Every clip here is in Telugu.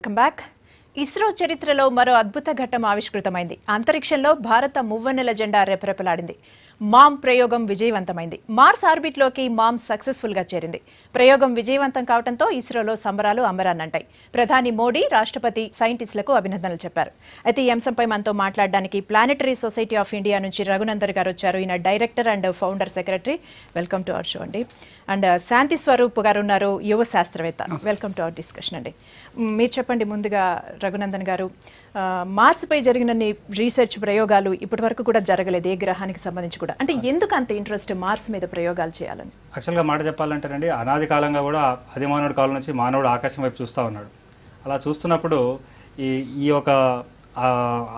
Welcome back. ఇస్రో చరిత్రలో మరో అద్భుత ఘట్టం ఆవిష్కృతమైంది. అంతరిక్షంలో భారత మువ్వన్నెల జెండా రెపరెపలాడింది. మామ్ ప్రయోగం విజయవంతమైంది. మార్స్ ఆర్బిట్లోకి మామ్ సక్సెస్ఫుల్గా చేరింది. ప్రయోగం విజయవంతం కావడంతో ఇస్రోలో సంబరాలు అంబరాన్నంటాయి. ప్రధాని మోడీ, రాష్ట్రపతి సైంటిస్టులకు అభినందనలు చెప్పారు. అయితే ఈ అంశంపై మనతో మాట్లాడడానికి ప్లానెటరీ సొసైటీ ఆఫ్ ఇండియా నుంచి రఘునందర్ గారు వచ్చారు. ఈయన director and founder secretary. Welcome to our show అండి. అండ్ శాంతి స్వరూప్ గారు ఉన్నారు, యువ శాస్త్రవేత్త. వెల్కమ్ టు అవర్ డిస్కషన్ అండి. మీరు చెప్పండి ముందుగా రఘునందన్ గారు, మార్స్పై జరిగిన రీసెర్చ్ ప్రయోగాలు ఇప్పటి వరకు కూడా జరగలేదు, ఏ గ్రహానికి సంబంధించి కూడా. అంటే ఎందుకు అంత ఇంట్రెస్ట్ మార్స్ మీద ప్రయోగాలు చేయాలని? యాక్చువల్గా మాట చెప్పాలంటేనండి, అనాది కాలంగా కూడా ఆదిమానవుడి కాలం నుంచి మానవుడు ఆకాశం వైపు చూస్తూ ఉన్నాడు. అలా చూస్తున్నప్పుడు ఈ యొక్క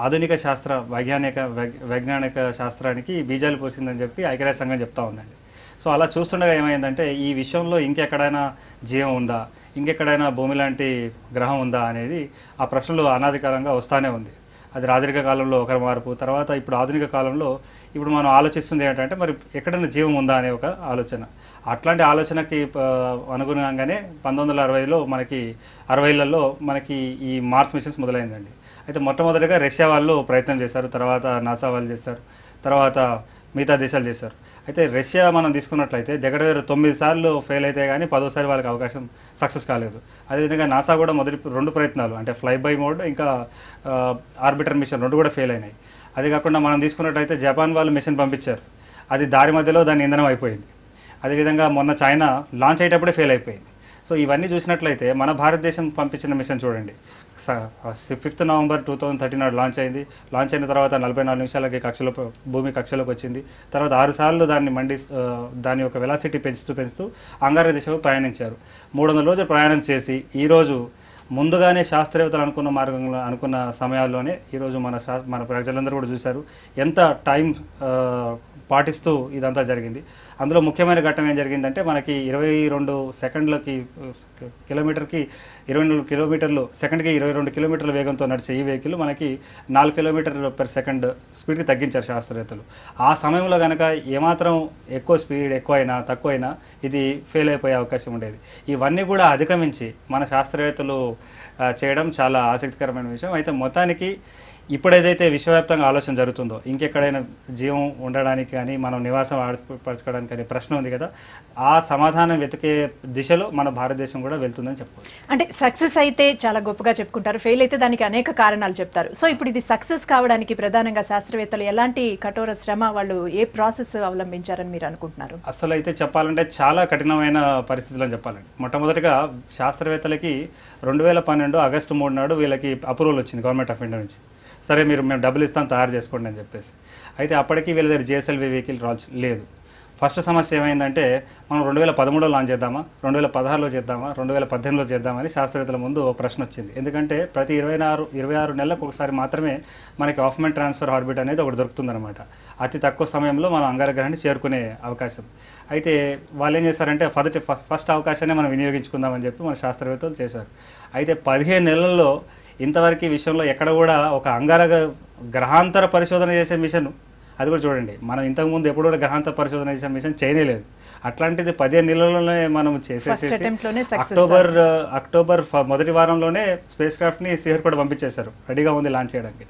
ఆధునిక శాస్త్ర వైజ్ఞానిక శాస్త్రానికి బీజాలు పోసిందని చెప్పి ఐక్యరాజ్య సంఘం చెప్తా ఉందండి. సో అలా చూస్తుండగా ఏమైందంటే, ఈ విషయంలో ఇంకెక్కడైనా జీవం ఉందా, ఇంకెక్కడైనా భూమి లాంటి గ్రహం ఉందా అనేది ఆ ప్రశ్నలు అనాదికాలంగా వస్తూనే ఉంది. అది రాజరిక కాలంలో ఒకరి మార్పు, తర్వాత ఇప్పుడు ఆధునిక కాలంలో ఇప్పుడు మనం ఆలోచిస్తుంది ఏంటంటే, మరి ఎక్కడైనా జీవం ఉందా అనే ఒక ఆలోచన. అట్లాంటి ఆలోచనకి అనుగుణంగానే 1960లో మనకి 60లలో మనకి ఈ మార్స్ మిషన్స్ మొదలైందండి. అయితే మొట్టమొదటిగా రష్యా వాళ్ళు ప్రయత్నం చేశారు, తర్వాత నాసా వాళ్ళు చేశారు, తర్వాత మిగతా దేశాలు చేశారు. అయితే రష్యా మనం తీసుకున్నట్లయితే దగ్గర 9 సార్లు ఫెయిల్ అయితే కానీ 10వ సారి వాళ్ళకి అవకాశం సక్సెస్ కాలేదు. అదేవిధంగా నాసా కూడా మొదటి 2 ప్రయత్నాలు, అంటే ఫ్లై బై మోడ్ ఇంకా ఆర్బిటర్ మిషన్ 2 కూడా ఫెయిల్ అయినాయి. అది కాకుండా మనం తీసుకున్నట్లయితే జపాన్ వాళ్ళు మిషన్ పంపించారు, అది దారి మధ్యలో దాని ఇంధనం అయిపోయింది. అదేవిధంగా మొన్న చైనా లాంచ్ అయ్యేటప్పుడే ఫెయిల్ అయిపోయింది. సో ఇవన్నీ చూసినట్లయితే మన భారతదేశం పంపించిన మిషన్ చూడండి, 5 నవంబర్ 2013 నాడు లాంచ్ అయింది. లాంచ్ అయిన తర్వాత 44 నిమిషాలకి భూమి కక్షలోకి వచ్చింది. తర్వాత 6 సార్లు దాని యొక్క వెలాసిటీ పెంచుతూ అంగారక దిశకు ప్రయాణించారు. 300 రోజులు ప్రయాణం చేసి ఈరోజు ముందుగానే శాస్త్రవేత్తలు అనుకున్న మార్గంలో అనుకున్న సమయాల్లోనే ఈరోజు మన ప్రజలందరూ కూడా చూశారు ఎంత టైం పాటిస్తూ ఇదంతా జరిగింది. అందులో ముఖ్యమైన ఘట్టం ఏం జరిగిందంటే, మనకి 22 సెకండ్లకి కిలోమీటర్కి 22 కిలోమీటర్లు సెకండ్కి 22 కిలోమీటర్ల వేగంతో నడిచే ఈ వెహికల్ మనకి 4 కిలోమీటర్లు పర్ సెకండ్ స్పీడ్కి తగ్గించారు శాస్త్రవేత్తలు. ఆ సమయంలో కనుక ఏమాత్రం ఎక్కువ స్పీడ్ ఎక్కువైనా తక్కువైనా ఇది ఫెయిల్ అయిపోయే అవకాశం ఉండేది. ఇవన్నీ కూడా అధిగమించి మన శాస్త్రవేత్తలు చేయడం చాలా ఆసక్తికరమైన విషయం. అయితే మొత్తానికి ఇప్పుడేదైతే విశ్వవ్యాప్తంగా ఆలోచన జరుగుతుందో, ఇంకెక్కడైనా జీవం ఉండడానికి కానీ మనం నివాసం ఏర్పరచుకోవడానికి కానీ ప్రశ్న ఉంది కదా, ఆ సమాధానం వెతికే దిశలో మన భారతదేశం కూడా వెళ్తుందని చెప్పుకోవచ్చు. అంటే సక్సెస్ అయితే చాలా గొప్పగా చెప్పుకుంటారు, ఫెయిల్ అయితే దానికి అనేక కారణాలు చెప్తారు. సో ఇప్పుడు ఇది సక్సెస్ కావడానికి ప్రధానంగా శాస్త్రవేత్తలు ఎలాంటి కఠోర శ్రమ, వాళ్ళు ఏ ప్రాసెస్ అవలంబించారని మీరు అనుకుంటున్నారు? అసలు అయితే చెప్పాలంటే చాలా కఠినమైన పరిస్థితులని చెప్పాలండి. మొట్టమొదటిగా శాస్త్రవేత్తలకి 2012 ఆగస్టు 3 నాడు వీళ్ళకి అప్రూవల్ వచ్చింది గవర్నమెంట్ ఆఫ్ ఇండియా నుంచి. సరే మేము డబ్బులు ఇస్తాం, తయారు చేసుకోండి అని చెప్పేసి. అయితే అప్పటికి వీళ్ళ దగ్గర GSLV వెహికల్ లేదు. ఫస్ట్ సమస్య ఏమైందంటే, మనం 2013లో లాంచ్ చేద్దామా, 2016లో చేద్దామా, 2018లో చేద్దామని శాస్త్రవేత్తల ముందు ఒక ప్రశ్న వచ్చింది. ఎందుకంటే ప్రతి 26 నెలలకు ఒకసారి మాత్రమే మనకి ఆఫ్మెన్ ట్రాన్స్ఫర్ ఆర్బిట్ అనేది ఒకటి దొరుకుతుందన్నమాట. అతి తక్కువ సమయంలో మనం అంగారగ్రహాన్ని చేరుకునే అవకాశం. అయితే వాళ్ళు ఏం చేశారంటే, ఫస్ట్ అవకాశాన్ని మనం వినియోగించుకుందామని చెప్పి మన శాస్త్రవేత్తలు చేశారు. అయితే 15 నెలల్లో ఇంతవరకు ఈ విషయంలో ఎక్కడ కూడా ఒక గ్రహాంతర పరిశోధన చేసే మిషన్, అది కూడా చూడండి, మనం ఇంతకుముందు ఎప్పుడు కూడా గ్రహాంతర పరిశోధన చేసే మిషన్ చేయలేదు. అట్లాంటిది 15 నెలల్లోనే మనం చేసేసి అక్టోబర్ మొదటి వారంలోనే స్పేస్ క్రాఫ్ట్ని శ్రీహరి కూడా పంపించేశారు, రెడీగా ఉంది లాంచ్ చేయడానికి.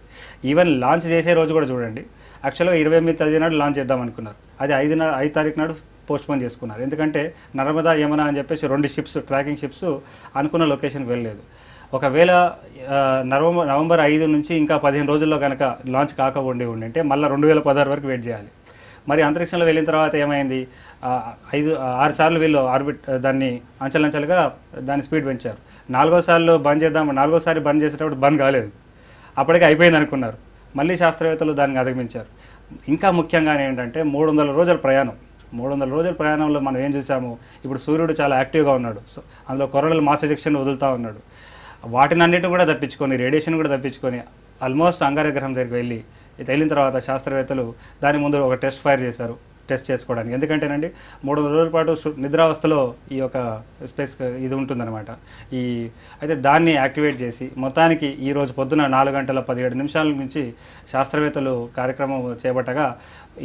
ఈవెన్ లాంచ్ చేసే రోజు కూడా చూడండి, యాక్చువల్గా 28వ తేదీ నాడు లాంచ్ చేద్దాం అనుకున్నారు, అది 5 తారీఖు నాడు పోస్ట్పోన్ చేసుకున్నారు. ఎందుకంటే నర్మదా యమున అని చెప్పేసి 2 షిప్స్, ట్రాకింగ్ షిప్స్ అనుకున్న లొకేషన్కి వెళ్ళలేదు. ఒకవేళ నవంబర్ 5 నుంచి ఇంకా 15 రోజుల్లో కనుక లాంచ్ ఉంటే మళ్ళీ 2016 వరకు వెయిట్ చేయాలి. మరి అంతరిక్షంలో వెళ్ళిన తర్వాత ఏమైంది, 6 సార్లు వీళ్ళు దాన్ని అంచెలంచెలుగా దాని స్పీడ్ పెంచారు. 4వసారి బంద్ చేసేటప్పుడు బంద్ కాలేదు, అప్పటికే అయిపోయింది అనుకున్నారు. మళ్ళీ శాస్త్రవేత్తలు దాన్ని అధిగమించారు. ఇంకా ముఖ్యంగా ఏంటంటే 300 రోజుల ప్రయాణం. 300 రోజుల ప్రయాణంలో మనం ఏం చూసాము, ఇప్పుడు సూర్యుడు చాలా యాక్టివ్గా ఉన్నాడు, సో అందులో కొరడల మాస్ ఎజెక్షన్ వదులుతూ ఉన్నాడు. వాటిని అన్నిటిని కూడా తప్పించుకొని, రేడియేషన్ కూడా తప్పించుకొని ఆల్మోస్ట్ అంగారక గ్రహం దగ్గరికి వెళ్ళిన తర్వాత శాస్త్రవేత్తలు దాని ముందు ఒక టెస్ట్ ఫైర్ చేశారు, టెస్ట్ చేసుకోవడానికి. ఎందుకంటేనండి 300 రోజుల పాటు నిద్రావస్థలో ఈ యొక్క స్పేస్ ఇది ఉంటుందన్నమాట. అయితే దాన్ని యాక్టివేట్ చేసి మొత్తానికి ఈరోజు పొద్దున 4 గంటల 17 నిమిషాల నుంచి శాస్త్రవేత్తలు కార్యక్రమం చేపట్టగా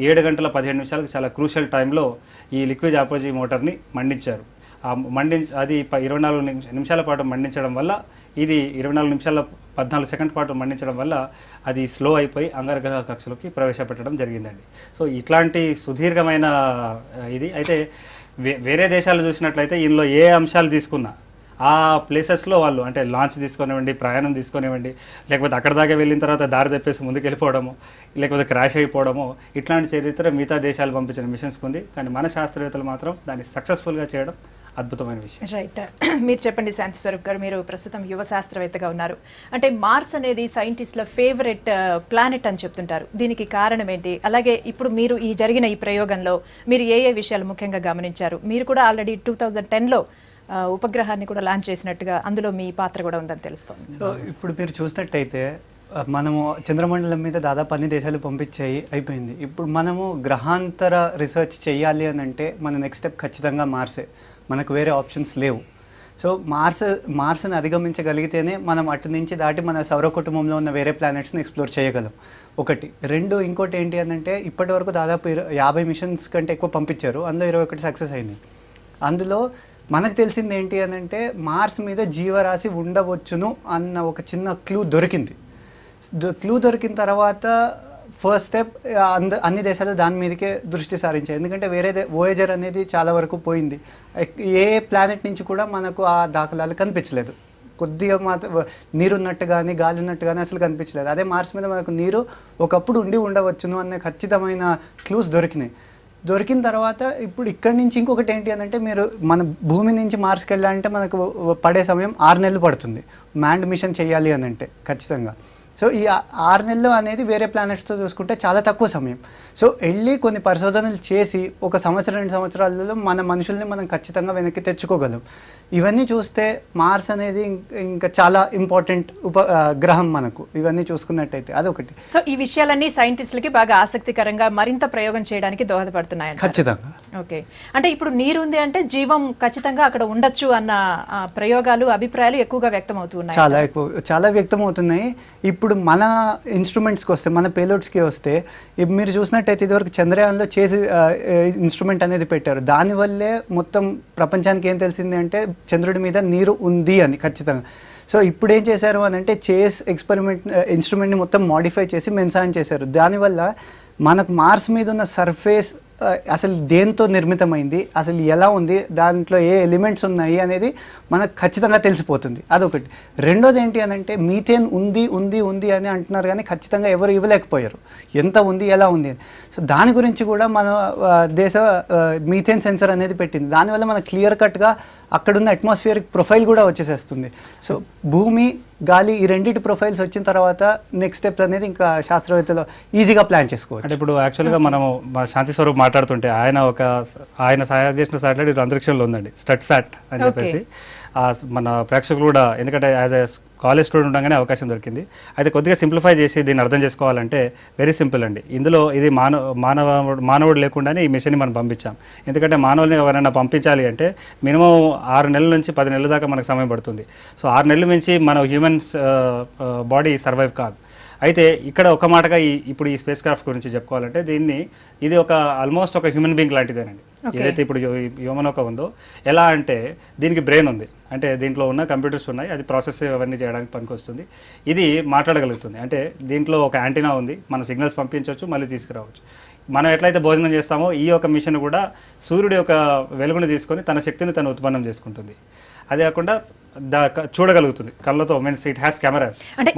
7 గంటల 17 నిమిషాలకు చాలా క్రూషియల్ టైంలో ఈ లిక్విడ్ అపోజీ మోటార్ని మండించారు. అది 24 నిమిషాల పాటు మండించడం వల్ల ఇది 24 నిమిషాల 14 సెకండ్ పాటు మండించడం వల్ల అది స్లో అయిపోయి అంగారగ్రహ కక్షలోకి ప్రవేశపెట్టడం జరిగిందండి. సో ఇట్లాంటి సుదీర్ఘమైన ఇది అయితే వేరే దేశాలు చూసినట్లయితే ఇందులో ఏ అంశాలు తీసుకున్నా ఆ ప్లేసెస్లో వాళ్ళు అంటే లాంచ్ తీసుకొనివ్వండి, ప్రయాణం తీసుకొనివ్వండి, లేకపోతే అక్కడ దాకా వెళ్ళిన తర్వాత దారి తప్పేసి ముందుకు వెళ్ళిపోవడము, లేకపోతే క్రాష్ అయిపోవడము, ఇట్లాంటి చరిత్ర మిగతా దేశాలు పంపించిన మిషన్స్కి ఉంది. కానీ మన శాస్త్రవేత్తలు మాత్రం దాన్ని సక్సెస్ఫుల్గా చేయడం అద్భుతమైన విషయం. రైట్. మీరు చెప్పండి శాంతి స్వరూప్ గారు, మీరు ప్రస్తుతం యువ శాస్త్రవేత్తగా ఉన్నారు. అంటే మార్స్ అనేది సైంటిస్టుల ఫేవరెట్ ప్లానెట్ అని చెప్తుంటారు. దీనికి కారణం ఏంటి? అలాగే ఇప్పుడు మీరు జరిగిన ఈ ప్రయోగంలో మీరు ఏ విషయాలు ముఖ్యంగా గమనించారు? మీరు కూడా ఆల్రెడీ 2010లో ఉపగ్రహాన్ని కూడా లాంచ్ చేసినట్టుగా అందులో మీ పాత్ర కూడా ఉందని తెలుస్తుంది. సో ఇప్పుడు మీరు చూసినట్టయితే మనము చంద్రమండలం మీద దాదాపు అన్ని దేశాలు పంపించాయి, అయిపోయింది. ఇప్పుడు మనము గ్రహాంతర రీసెర్చ్ చేయాలి అని అంటే మన నెక్స్ట్ స్టెప్ ఖచ్చితంగా మార్సే, మనకు వేరే ఆప్షన్స్ లేవు. సో మార్స్ని అధిగమించగలిగితేనే మనం అటు నుంచి దాటి మన సౌర కుటుంబంలో ఉన్న వేరే ప్లానెట్స్ని ఎక్స్ప్లోర్ చేయగలం. ఒకటి. ఇంకోటి ఏంటి అని అంటే ఇప్పటి వరకు దాదాపు 50 మిషన్స్ కంటే ఎక్కువ పంపించారు, అందులో 21 సక్సెస్ అయింది. అందులో మనకు తెలిసింది ఏంటి అని అంటే మార్స్ మీద జీవరాశి ఉండవచ్చును అన్న ఒక చిన్న క్లూ దొరికింది. క్లూ దొరికిన తర్వాత ఫస్ట్ స్టెప్ అన్ని దేశాలు దాని మీదకే దృష్టి సారించాయి. ఎందుకంటే వేరే వోయేజర్ అనేది చాలా వరకు పోయింది. ఏ ప్లానెట్ నుంచి కూడా మనకు ఆ దాఖలాలు కనిపించలేదు. కొద్దిగా మాత్రం నీరు ఉన్నట్టు కానీ గాలి ఉన్నట్టు కానీ అసలు కనిపించలేదు. అదే మార్స్ మీద మనకు నీరు ఒకప్పుడు ఉండవచ్చును అనే ఖచ్చితమైన క్లూస్ దొరికిన తర్వాత ఇప్పుడు ఇక్కడి నుంచి ఇంకొకటి ఏంటి అని అంటే మీరు మన భూమి నుంచి మార్స్కి వెళ్ళాలంటే మనకు పడే సమయం 6 నెలలు పడుతుంది మ్యాన్డ్ మిషన్ చేయాలి అని అంటే ఖచ్చితంగా. సో ఈ 6 నెలలు అనేది వేరే ప్లానెట్స్తో చూసుకుంటే చాలా తక్కువ సమయం. సో వెళ్ళి కొన్ని పరిశోధనలు చేసి 1 సంవత్సరం 2 సంవత్సరాలలో మన మనుషుల్ని మనం ఖచ్చితంగా వెనక్కి తెచ్చుకోగలం. ఇవన్నీ చూస్తే మార్స్ అనేది ఇంకా చాలా ఇంపార్టెంట్ గ్రహం మనకు, ఇవన్నీ చూసుకున్నట్టయితే అదొకటి. సో ఈ విషయాలన్నీ సైంటిస్టులకి బాగా ఆసక్తికరంగా మరింత ప్రయోగం చేయడానికి దోహదపడుతున్నాయి ఖచ్చితంగా. ఓకే. అంటే ఇప్పుడు నీరు ఉంది అంటే జీవం ఖచ్చితంగా అక్కడ ఉండొచ్చు అన్న ప్రయోగాలు అభిప్రాయాలు ఎక్కువగా వ్యక్తం అవుతున్నాయి, చాలా వ్యక్తం అవుతున్నాయి. ఇప్పుడు మన ఇన్స్ట్రుమెంట్స్కి వస్తే, మన పేలోడ్స్కి వస్తే, మీరు చూసినట్టయితే ఇదివరకు చంద్రయాన్లో చేసి ఇన్స్ట్రుమెంట్ అనేది పెట్టారు. దానివల్లే మొత్తం ప్రపంచానికి ఏం తెలిసింది అంటే చంద్రుడి మీద నీరు ఉంది అని ఖచ్చితంగా. సో ఇప్పుడు ఏం చేశారు అని అంటే ఇన్స్ట్రుమెంట్ని మొత్తం మాడిఫై చేసి మెన్సాన్ చేశారు. దానివల్ల మనకు మార్స్ మీద ఉన్న సర్ఫేస్ అసలు దేంతో నిర్మితమైంది, అసలు ఎలా ఉంది, దాంట్లో ఏ ఎలిమెంట్స్ ఉన్నాయి అనేది మనకు ఖచ్చితంగా తెలిసిపోతుంది. అదొకటి. రెండోది ఏంటి అని అంటే మీథేన్ ఉంది అని అంటున్నారు కానీ ఖచ్చితంగా ఎవరు ఇవ్వలేకపోయారు ఎంత ఉంది ఎలా ఉంది అని. సో దాని గురించి కూడా మన దేశ మీథేన్ సెన్సర్ అనేది పెట్టింది. దానివల్ల మనకు క్లియర్ కట్గా అక్కడున్న అట్మాస్ఫియరిక్ ప్రొఫైల్ కూడా వచ్చేసేస్తుంది. సో భూమి గాలి ఈ రెండింటి ప్రొఫైల్స్ వచ్చిన తర్వాత నెక్స్ట్ స్టెప్ అనేది ఇంకా శాస్త్రవేత్తలు ఈజీగా ప్లాన్ చేసుకోవచ్చు. అంటే ఇప్పుడు యాక్చువల్గా మనము శాంతి స్వరూప్ మాట్లాడుతుంటే ఆయన తయారు చేసిన శాటిలైట్ ఇప్పుడు అంతరిక్షంలో ఉందండి, స్టట్సాట్ అని చెప్పేసి. మన ప్రేక్షకులు కూడా, ఎందుకంటే యాజ్ ఎ కాలేజ్ స్టూడెంట్ ఉండగానే అవకాశం దొరికింది. అయితే కొద్దిగా సింప్లిఫై చేసి దీన్ని అర్థం చేసుకోవాలంటే వెరీ సింపుల్ అండి. ఇందులో ఇది మానవుడు లేకుండానే ఈ మిషన్ని మనం పంపించాం. ఎందుకంటే మానవుల్ని ఎవరైనా పంపించాలి అంటే మినిమం 6 నెలల నుంచి 10 నెలల దాకా మనకు సమయం పడుతుంది. సో 6 నెలల నుంచి మన హ్యూమన్స్ బాడీ సర్వైవ్ కాదు. అయితే ఇక్కడ ఒక మాటగా ఇప్పుడు ఈ స్పేస్ క్రాఫ్ట్ గురించి చెప్పుకోవాలంటే ఇది ఆల్మోస్ట్ ఒక హ్యూమన్ బీయింగ్ లాంటిదేనండి. ఏదైతే ఇప్పుడు యోమనౌక ఉందో, ఎలా అంటే దీనికి బ్రెయిన్ ఉంది, అంటే దీంట్లో ఉన్న కంప్యూటర్స్ ఉన్నాయి, అది ప్రాసెస్ అవన్నీ చేయడానికి పనికొస్తుంది. ఇది మాట్లాడగలుగుతుంది, అంటే దీంట్లో ఒక యాంటీనా ఉంది, మనం సిగ్నల్స్ పంపించవచ్చు, మళ్ళీ తీసుకురావచ్చు. మనం ఎట్లయితే భోజనం చేస్తామో ఈ యొక్క మిషన్ కూడా సూర్యుడి యొక్క వెలుగుని తీసుకొని తన శక్తిని తను ఉత్పన్నం చేసుకుంటుంది. అదే కాకుండా చూడగలుగుతుంది కళ్ళతో. Means it has cameras. అంటే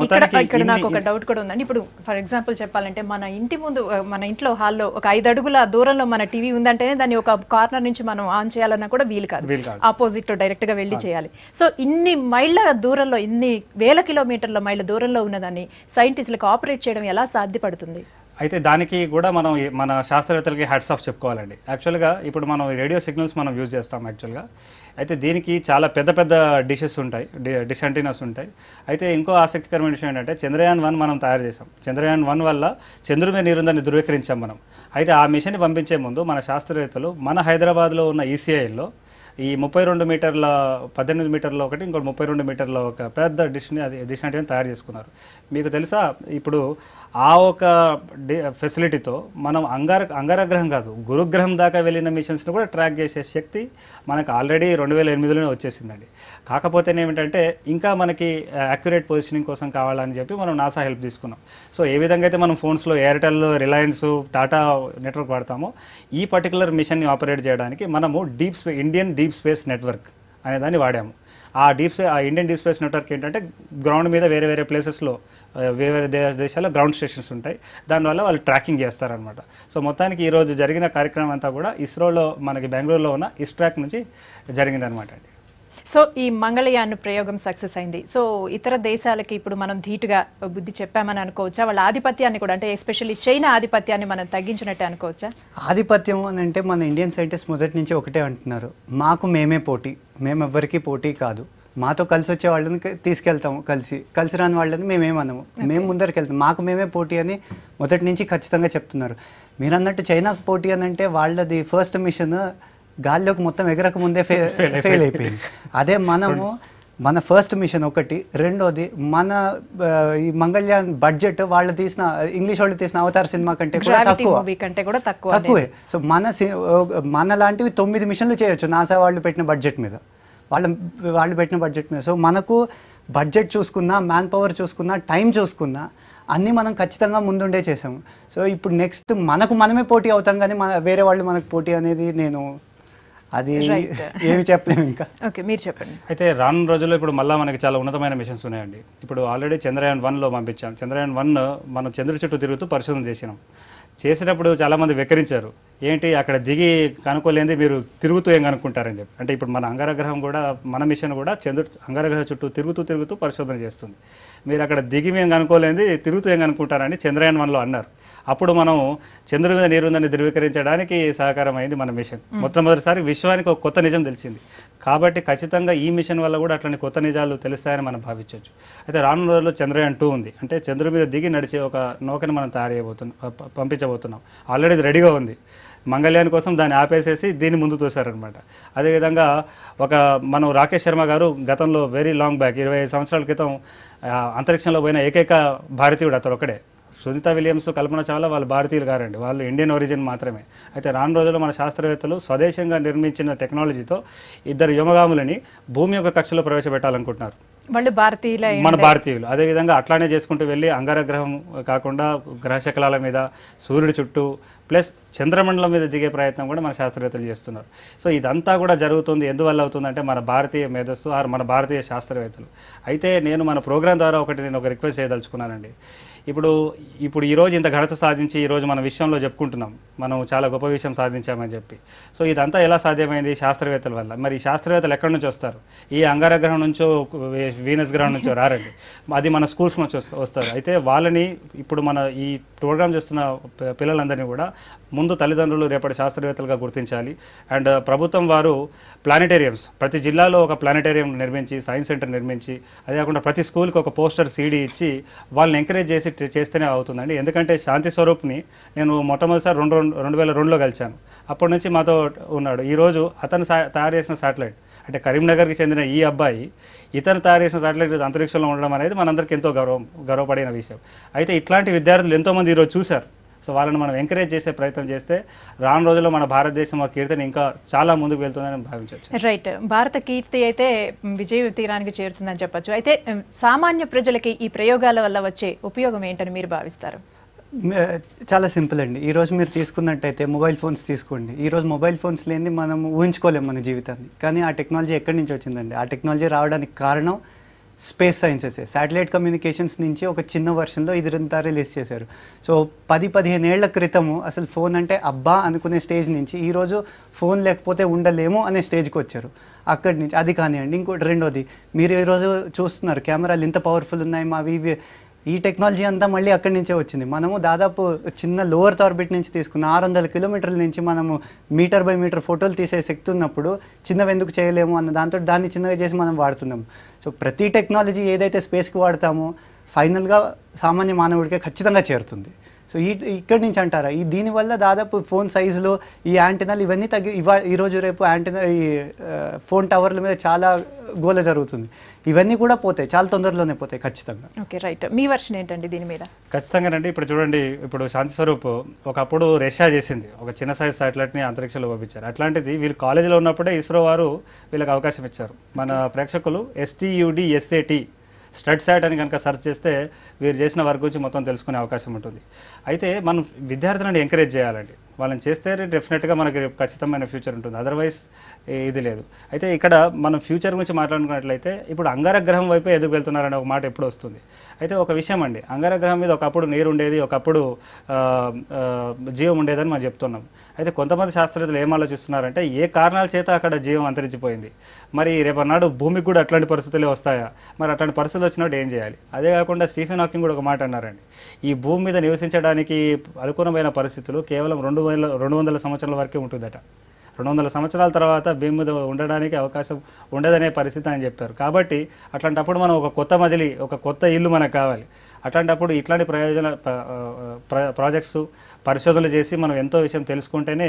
ఇక్కడ నాకు ఒక డౌట్ కూడా ఉందండి. ఇప్పుడు ఫర్ ఎగ్జాంపుల్ చెప్పాలంటే మన ఇంటి ముందు, మన ఇంట్లో హాల్లో ఒక 5 అడుగుల దూరంలో మన టీవీ ఉందంటేనే దాన్ని ఒక కార్నర్ నుంచి మనం ఆన్ చేయాలన్నా కూడా వీలు కాదు, ఆపోజిట్ డైరెక్ట్ గా వెళ్ళి చేయాలి. సో ఇన్ని మైళ్ళ దూరంలో, ఇన్ని వేల కిలోమీటర్ల మైళ్ళ దూరంలో ఉన్నదాన్ని సైంటిస్టులకు ఆపరేట్ చేయడం ఎలా సాధ్యపడుతుంది? అయితే దానికి కూడా మనం మన శాస్త్రవేత్తలకి హ్యాట్స్ ఆఫ్ చెప్పుకోవాలండి. యాక్చువల్గా ఇప్పుడు మనం రేడియో సిగ్నల్స్ మనం యూజ్ చేస్తాం యాక్చువల్గా. అయితే దీనికి చాలా పెద్ద పెద్ద డిషెస్ ఉంటాయి, డిష్ యాంటీనాస్ ఉంటాయి. అయితే ఇంకో ఆసక్తికరమైన విషయం ఏంటంటే చంద్రయాన్-1 మనం తయారు చేసాం. చంద్రయాన్-1 వల్ల చంద్రుడి మీద నీరుందని ధృవీకరించాం మనం. అయితే ఆ మిషన్ పంపించే ముందు మన శాస్త్రవేత్తలు మన హైదరాబాద్లో ఉన్న ఈసీఐలో ఈ 32 మీటర్ల 18 మీటర్ల ఒకటి ఇంకోటి 32 మీటర్ల ఒక పెద్ద డిష్ అంటే తయారు చేసుకున్నారు. మీకు తెలుసా ఇప్పుడు ఆ ఒక ఫెసిలిటీతో మనం అంగారగ్రహం కాదు గురుగ్రహం దాకా వెళ్ళిన మిషన్స్ని కూడా ట్రాక్ చేసే శక్తి మనకు ఆల్రెడీ 2008లోనే వచ్చేసిందండి. కాకపోతే ఏమిటంటే ఇంకా మనకి యాక్యురేట్ పొజిషనింగ్ కోసం కావాలని చెప్పి మనం నాసా హెల్ప్ తీసుకున్నాం. సో ఏ విధంగా అయితే మనం ఫోన్స్లో ఎయిర్టెల్, రిలయన్స్, టాటా నెట్వర్క్ వాడతామో ఈ పర్టికులర్ మిషన్ని ఆపరేట్ చేయడానికి మనము ఇండియన్ డీప్ స్పేస్ నెట్వర్క్ అనే దాన్ని వాడాము. ఆ ఇండియన్ డీప్ స్పేస్ నెట్వర్క్ ఏంటంటే గ్రౌండ్ మీద వేరే వేరే ప్లేసెస్లో వేరే దేశాల్లో గ్రౌండ్ స్టేషన్స్ ఉంటాయి. దానివల్ల వాళ్ళు ట్రాకింగ్ చేస్తారనమాట. సో మొత్తానికి ఈరోజు జరిగిన కార్యక్రమం అంతా కూడా ఇస్రోలో మనకి బెంగళూరులో ఉన్న ఇస్ట్రాక్ నుంచి జరిగిందనమాట అండి. సో ఈ మంగళయాన్ ప్రయోగం సక్సెస్ అయింది. సో ఇతర దేశాలకి ఇప్పుడు మనం ధీటుగా బుద్ధి చెప్పామని అనుకోవచ్చా? వాళ్ళ ఆధిపత్యాన్ని కూడా, అంటే ఎస్పెషల్లీ చైనా ఆధిపత్యాన్ని మనం తగ్గించినట్టే అనుకోవచ్చా? ఆధిపత్యం అని అంటే మన ఇండియన్ సైంటిస్ట్ మొదటి నుంచి ఒకటే అంటున్నారు, మాకు మేమే పోటీ, మేమెవ్వరికీ పోటీ కాదు, మాతో కలిసి వచ్చే వాళ్ళని తీసుకెళ్తాము, కలిసి రాని వాళ్ళని మేమేమనము, మేము ముందరికి వెళ్తాం, మాకు మేమే పోటీ అని మొదటి నుంచి ఖచ్చితంగా చెప్తున్నారు. మీరు అన్నట్టు చైనాకు పోటీ అని అంటే వాళ్ళది ఫస్ట్ మిషన్ గాల్లోకి మొత్తం ఎగరక ముందే ఫెయిల్ అయిపోయింది. అదే మనము మన ఫస్ట్ మిషన్ ఒకటి, రెండోది మన ఈ మంగళయాన్ బడ్జెట్ వాళ్ళు తీసిన ఇంగ్లీష్ వాళ్ళు తీసిన అవతార్ సినిమా కంటే కూడా తక్కువే. సో మన లాంటివి 9 మిషన్లు చేయొచ్చు నాసా వాళ్ళు పెట్టిన బడ్జెట్ మీద, వాళ్ళు పెట్టిన బడ్జెట్ మీద. సో మనకు బడ్జెట్ చూసుకున్నా, మ్యాన్ పవర్ చూసుకున్నా, టైం చూసుకున్నా అన్నీ మనం ఖచ్చితంగా ముందుండే చేసాము. సో ఇప్పుడు నెక్స్ట్ మనమే పోటీ అవుతాం, కానీ వేరే వాళ్ళు మనకు పోటీ అనేది అది ఏమి చెప్పలేము ఇంకా. ఓకే, మీరు చెప్పండి. అయితే రానున్న రోజుల్లో ఇప్పుడు మళ్ళీ మనకి చాలా ఉన్నతమైన మిషన్స్ ఉన్నాయండి. ఇప్పుడు ఆల్రెడీ చంద్రయాన్ 1లో పంపించాం. చంద్రయాన్ 1 మనం చంద్రుడి చుట్టూ తిరుగుతూ పరిశోధన చేసినప్పుడు చాలామంది వెక్కరించారు, ఏంటి అక్కడ దిగి కనుక్కోలేంది మీరు తిరుగుతూ ఏం కనుక్కుంటారని చెప్పి. అంటే ఇప్పుడు మన అంగారగ్రహం కూడా, మన మిషన్ కూడా అంగారగ్రహం చుట్టూ తిరుగుతూ పరిశోధన చేస్తుంది. మీరు అక్కడ దిగి మేము కనుక్కోలేంది తిరుగుతూ ఏం కనుక్కుంటారని చంద్రయాన్ 1లో అన్నారు. అప్పుడు మనం చంద్రుడి మీద నీరు ఉందని ధృవీకరించడానికి సహకారం అయింది మన మిషన్. మొట్టమొదటిసారి విశ్వానికి ఒక కొత్త నిజం తెలిసింది. కాబట్టి ఖచ్చితంగా ఈ మిషన్ వల్ల కూడా అట్లాంటి కొత్త నిజాలు తెలుస్తాయని మనం భావించవచ్చు. అయితే రానున్న రోజుల్లో చంద్రయాన్ 2 ఉంది. అంటే చంద్రుడి మీద దిగి నడిచే ఒక నౌకని మనం పంపించబోతున్నాం. ఆల్రెడీ రెడీగా ఉంది. మంగళయాన్ కోసం దాన్ని ఆపేసేసి దీన్ని ముందు తోశారనమాట. అదేవిధంగా మనం రాకేష్ శర్మ గారు గతంలో వెరీ లాంగ్ బ్యాక్ 25 సంవత్సరాల క్రితం అంతరిక్షంలో పోయిన ఏకైక భారతీయుడు అతడు ఒకడే. సునీత విలియమ్స్, కల్పన చావ్లా వాళ్ళు భారతీయులు గారండి, వాళ్ళు ఇండియన్ ఒరిజిన్ మాత్రమే. అయితే రాను రోజుల్లో మన శాస్త్రవేత్తలు స్వదేశంగా నిర్మించిన టెక్నాలజీతో 2 వ్యోమగాములని భూమి యొక్క కక్షలో ప్రవేశపెట్టాలనుకుంటున్నారు. మన భారతీయులు అదేవిధంగా అట్లానే చేసుకుంటూ వెళ్ళి అంగారగ్రహం కాకుండా గ్రహశకలాల మీద, సూర్యుడి చుట్టూ ప్లస్ చంద్రమండలం మీద దిగే ప్రయత్నం కూడా మన శాస్త్రవేత్తలు చేస్తున్నారు. సో ఇదంతా కూడా జరుగుతుంది. ఎందువల్ల అవుతుందంటే మన భారతీయ మేధస్సు మన భారతీయ శాస్త్రవేత్తలు. అయితే నేను మన ప్రోగ్రాం ద్వారా నేను ఒక రిక్వెస్ట్ చేయదలుచుకున్నానండి. ఇప్పుడు ఈరోజు ఇంత ఘనత సాధించి ఈరోజు మన విషయంలో చెప్పుకుంటున్నాం, మనం చాలా గొప్ప విషయం సాధించామని చెప్పి. సో ఇదంతా ఎలా సాధ్యమైంది? శాస్త్రవేత్తల వల్ల. మరి ఈ శాస్త్రవేత్తలు ఎక్కడి నుంచి వస్తారు? ఈ అంగారగ్రహం నుంచో వీనస్ గ్రహం నుంచో రారండి, అది మన స్కూల్స్ నుంచి వస్తారు. అయితే వాళ్ళని ఇప్పుడు మన ఈ ప్రోగ్రామ్ చేస్తున్న పిల్లలందరినీ కూడా ముందు తల్లిదండ్రులు రేపటి శాస్త్రవేత్తలుగా గుర్తించాలి. అండ్ ప్రభుత్వం వారు ప్లానెటేరియమ్స్, ప్రతి జిల్లాలో ఒక ప్లానెటేరియం నిర్మించి, సైన్స్ సెంటర్ నిర్మించి, అదే కాకుండా ప్రతి స్కూల్కి ఒక పోస్టర్ సీడీ ఇచ్చి వాళ్ళని ఎంకరేజ్ చేస్తేనే అవుతుందండి. ఎందుకంటే శాంతి స్వరూప్ని నేను మొట్టమొదటిసారి 2002లో కలిశాను. అప్పటి నుంచి మాతో ఉన్నాడు. ఈరోజు అతను తయారు చేసిన శాటిలైట్, అంటే కరీంనగర్కి చెందిన ఈ అబ్బాయి ఇతను తయారు చేసిన శాటిలైట్ అంతరిక్షంలో ఉండడం అనేది మనందరికీ ఎంతో గర్వపడిన విషయం. అయితే ఇట్లాంటి విద్యార్థులు ఎంతోమంది ఈరోజు చూశారు. సో వాళ్ళని మనం ఎంకరేజ్ చేసే ప్రయత్నం చేస్తే రాను రోజుల్లో మన భారతదేశం ఆ కీర్తిని ఇంకా చాలా ముందుకు వెళ్తుందని భావించవచ్చు. రైట్, భారత కీర్తి అయితే విజయ తీరానికి చేరుతుందని చెప్పొచ్చు. అయితే సామాన్య ప్రజలకి ఈ ప్రయోగాల వల్ల వచ్చే ఉపయోగం ఏంటని మీరు భావిస్తారు? చాలా సింపుల్ అండి. ఈరోజు మీరు తీసుకున్నట్టయితే మొబైల్ ఫోన్స్ తీసుకోండి. ఈరోజు మొబైల్ ఫోన్స్ లేని మనం ఊహించుకోలేము మన జీవితాన్ని. కానీ ఆ టెక్నాలజీ ఎక్కడి నుంచి వచ్చిందండి? ఆ టెక్నాలజీ రావడానికి కారణం స్పేస్ సైన్సెస్. శాటిలైట్ కమ్యూనికేషన్స్ నుంచి ఒక చిన్న వర్షన్లో ఇదంతా రిలీజ్ చేశారు. సో 10-15 ఏళ్ల క్రితము అసలు ఫోన్ అంటే అబ్బా అనుకునే స్టేజ్ నుంచి ఈరోజు ఫోన్ లేకపోతే ఉండలేము అనే స్టేజ్కి వచ్చారు. అక్కడి నుంచి అది కానివ్వండి. ఇంకోటి రెండోది, మీరు ఈరోజు చూస్తున్నారు కెమెరాలు ఇంత పవర్ఫుల్ ఉన్నాయి మావి. ఈ టెక్నాలజీ అంతా మళ్ళీ అక్కడి నుంచే వచ్చింది. మనము దాదాపు చిన్న లోవర్ ఆర్బిట్ నుంచి తీసుకున్న 600 కిలోమీటర్ల నుంచి మనము మీటర్ బై మీటర్ ఫోటోలు తీసే శక్తి ఉన్నప్పుడు చిన్నవి ఎందుకు చేయలేము అన్న దాంతో దాన్ని చిన్నగా చేసి మనం వాడుతున్నాము. సో ప్రతి టెక్నాలజీ ఏదైతే స్పేస్కి వాడతామో ఫైనల్గా సామాన్య మానవుడికే ఖచ్చితంగా చేరుతుంది. సో ఇక్కడి నుంచి అంటారా దీనివల్ల దాదాపు ఫోన్ సైజులో ఈ యాంటెనాలు ఇవన్నీ ఈరోజు రేపు యాంటెనా ఈ ఫోన్ టవర్ల మీద చాలా గోల జరుగుతుంది, ఇవన్నీ కూడా పోతాయి, చాలా తొందరలోనే పోతాయి ఖచ్చితంగా. Okay, right. మీ వర్షన్ ఏంటండి దీని మీద? ఖచ్చితంగానండి. ఇప్పుడు చూడండి, ఇప్పుడు శాంతి స్వరూప్ ఒకప్పుడు రష్యా చేసింది, ఒక చిన్న సైజ్ శాటిలైట్ని అంతరిక్షంలో పంపించారు. అట్లాంటిది వీళ్ళు కాలేజీలో ఉన్నప్పుడే ఇస్రో వారు వీళ్ళకి అవకాశం ఇచ్చారు. మన ప్రేక్షకులు STUDSAT StudSat అని కనుక సెర్చ్ చేస్తే వీరు చేసిన వర్క్ గురించి మొత్తం తెలుసుకునే అవకాశం ఉంటుంది. అయితే మనం విద్యార్థులను ఎంకరేజ్ చేయాలండి, వాళ్ళని చేస్తే డెఫినెట్గా మనకి ఖచ్చితమైన ఫ్యూచర్ ఉంటుంది, అదర్వైజ్ ఇది లేదు. అయితే ఇక్కడ మనం ఫ్యూచర్ గురించి మాట్లాడుకున్నట్లయితే ఇప్పుడు అంగారగ్రహం వైపు ఎదుగు వెళ్తున్నారనే ఒక మాట ఎప్పుడు వస్తుంది. అయితే ఒక విషయం అండి, అంగారగ్రహం మీద ఒకప్పుడు నీరు ఉండేది, ఒకప్పుడు జీవం ఉండేదని మనం చెప్తున్నాం. అయితే కొంతమంది శాస్త్రవేత్తలు ఏం ఆలోచిస్తున్నారంటే ఏ కారణాల చేత అక్కడ జీవం అంతరించిపోయింది, మరి రేపన్నాడు భూమికి కూడా అట్లాంటి పరిస్థితులే వస్తాయా, మరి అట్లాంటి పరిస్థితులు వచ్చినట్టు ఏం చేయాలి? అదే కాకుండా స్టీఫెన్ హాకింగ్ కూడా ఒక మాట అన్నారండి, ఈ భూమి మీద నివసించడానికి అనుకూలమైన పరిస్థితులు కేవలం 200 సంవత్సరాల వరకే ఉంటుందట. 200 సంవత్సరాల తర్వాత భూమి మీద ఉండడానికి అవకాశం ఉండదనే పరిస్థితి అని చెప్పారు. కాబట్టి అట్లాంటప్పుడు మనం ఒక కొత్త మజిలీ, ఒక కొత్త ఇల్లు మనకు కావాలి. అట్లాంటప్పుడు ఇట్లాంటి ప్రాజెక్ట్స్ పరిశోధనలు చేసి మనం ఎంతో విషయం తెలుసుకుంటేనే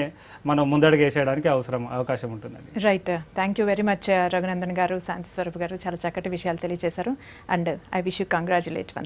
మనం ముందడుగు వేసేయడానికి అవకాశం ఉంటుందండి. Right, thank you very much Raghunandan గారు, శాంతి స్వరూప్ గారు, చాలా చక్కటి విషయాలు తెలియజేశారు. And I wish you congratulate.